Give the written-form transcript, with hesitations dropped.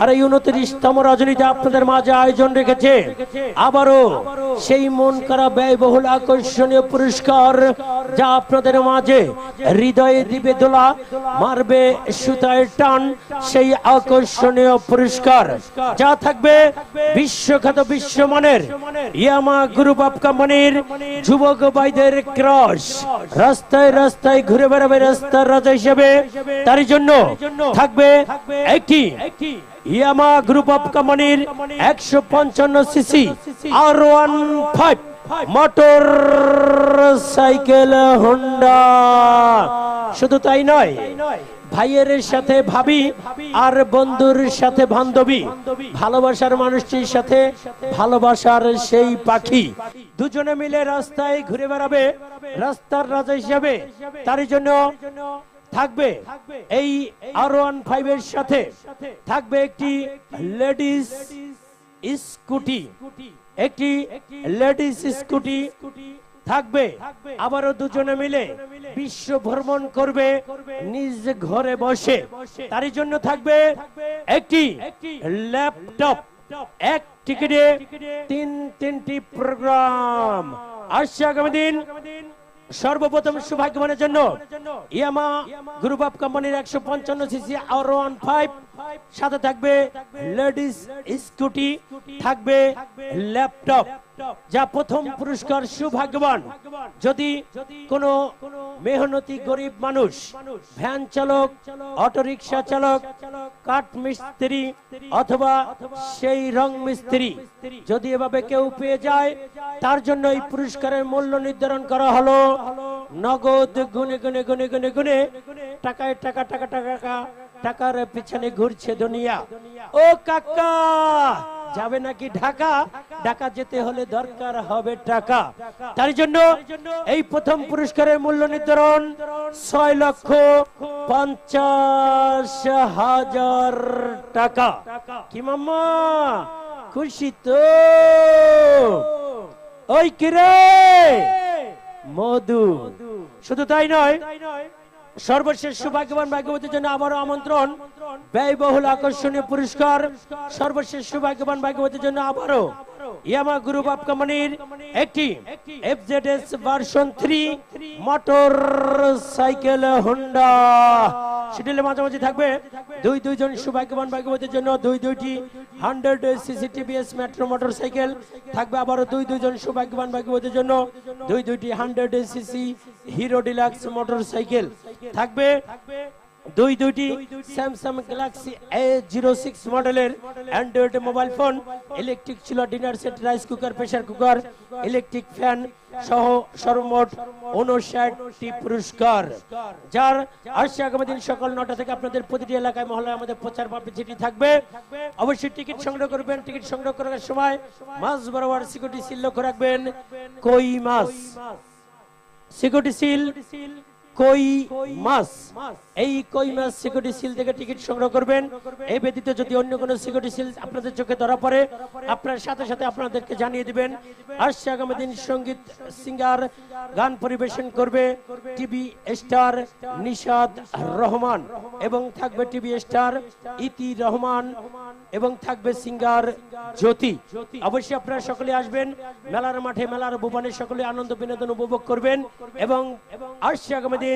আর এই 29তম রজনীতে আপনাদের মাঝে আয়োজন রেখেছে আবারও সেই মন করা ব্যয়বহুল আকর্ষণীয় পুরস্কার, যা আপনাদের মাঝে হৃদয়ে দিবে দোলা, মারবে সুতায় টান, সেই আকর্ষণীয় পুরস্কার যা থাকবে বিশ্বখ্যাত বিশ্বমানের ইয়ামা গ্রুপ অফ কোম্পানির যুবক ভাইদের ক্রস। রাস্তায় রাস্তায় ঘুরে বেড়াবে রাস্তার রাজা হিসেবে। তার জন্য থাকবে একটি ইয়ামা গ্রুপ অফ কোম্পানির 155 CC R15 motor cycle Honda. শুধু তাই নয়, ভাইয়ের সাথে ভাবি আর বন্ধুর সাথে বান্ধবী, ভালোবাসার মানুষটির সাথে ভালোবাসার সেই পাখি, দুজনে মিলে রাস্তায় ঘুরে বেড়াবে রাস্তার রাজা হিসাবে। তার জন্য থাকবে এই R15 এর সাথে থাকবে একটি লেডিস স্কুটি, একটি লেডিস স্কুটি থাকবে। আবারও দুজনে মিলে বিশ্ব ভ্রমণ করবে নিজ ঘরে বসে। তার জন্য থাকবে একটি ল্যাপটপ, এক টিকিটে তিনটি প্রোগ্রাম আসছে আগামী দিন। সর্বপ্রথম সৌভাগ্যবানের জন্য ইয়ামা গ্রুপ অফ কোম্পানির 155 সিসি R15, সাথে থাকবে লেডিস স্কুটি, থাকবে ল্যাপটপ, যা প্রথম পুরস্কার সৌভাগ্যবান। যদি কোনো মেহনতি গরিব মানুষ, ভ্যান চালক, অটোরিকশা চালক, কাঠ মিস্ত্রি অথবা সেই রং মিস্ত্রি, যদি এভাবে কেউ পেয়ে যায়, তার জন্য এই পুরস্কারের মূল্য নির্ধারণ করা হলো নগদ গুনে গুনে গুনে গুনে গুনে টাকায় টাকা টাকা টাকা টাকার পিছনে ঘুরছে দুনিয়া। ও কাকা, যাবে নাকি ঢাকা? ঢাকা যেতে হলে দরকার হবে টাকা। তার জন্য এই প্রথম পুরস্কারের মূল্য নির্ধারণ 6,50,000 টাকা। কি মাম্মা, খুশি তো? ওই কিরে মধু। শুধু তাই নয়, সর্বশেষ সৌভাগ্যবান ভাগ্যবতীর জন্য আবারও আমন্ত্রণ, ব্যয়বহুল আকর্ষণীয় পুরস্কার। সর্বশেষ সৌভাগ্যবান ভাগ্যবতীর জন্য আবারও ইয়ামা গ্রুপ অফ কোম্পানির একটি FZS version 3 motorcycle Honda. শিডিউলের মাঝামাঝি থাকবে দুইজন সৌভাগ্যবান ভাগ্যবতীর জন্য দুইটি 100cc TVS metro motor cycle থাকবে। আবারও দুইজন সৌভাগ্যবান ভাগ্যবতীর জন্য দুইটি 100cc hero deluxe motor cycle থাকবে। দুইটি স্যামসাং গ্যালাক্সি A06 মডেলের অ্যান্ড্রয়েড মোবাইল ফোন, ইলেকট্রিক চুলা, dinner set, rice cooker, pressure cooker, electric fan সহ সর্বমোট 59টি পুরস্কার, যার আসছে আগামী দিন সকাল 9টা থেকে আপনাদের প্রতিটি এলাকায় মহল্লায় আমাদের প্রচার পাবলিসিটি থাকবে। অবশ্যই টিকিট সংগ্রহ করবেন। টিকিট সংগ্রহ করার সময় মাছ বরাবর সিকিউরিটি সিল লক্ষ্য রাখবেন। কই মাছ সিকিউরিটি সিল, কই মাছ, এই কই মাছ সিকিউরিটি সিল থেকে টিকিট সংগ্রহ করবেন। এই ব্যতীত যদি অন্য কোনো সিকিউরিটি সিল আপনাদের চোখে ধরা পড়ে, আপনার সাথে সাথে আপনাদেরকে জানিয়ে দিবেন। আসছে আগামী দিন সঙ্গীত সিঙ্গার গান পরিবেশন করবে টিভি স্টার নিশাদ রহমান, এবং থাকবে টিভি স্টার ইতি রহমান, এবং থাকবে সিঙ্গার জ্যোতি। অবশ্যই আপনারা সকলে আসবেন মেলার মাঠে, মেলার ভুবনে সকলে আনন্দ বিনোদন উপভোগ করবেন। এবং আসছে আগামী দিন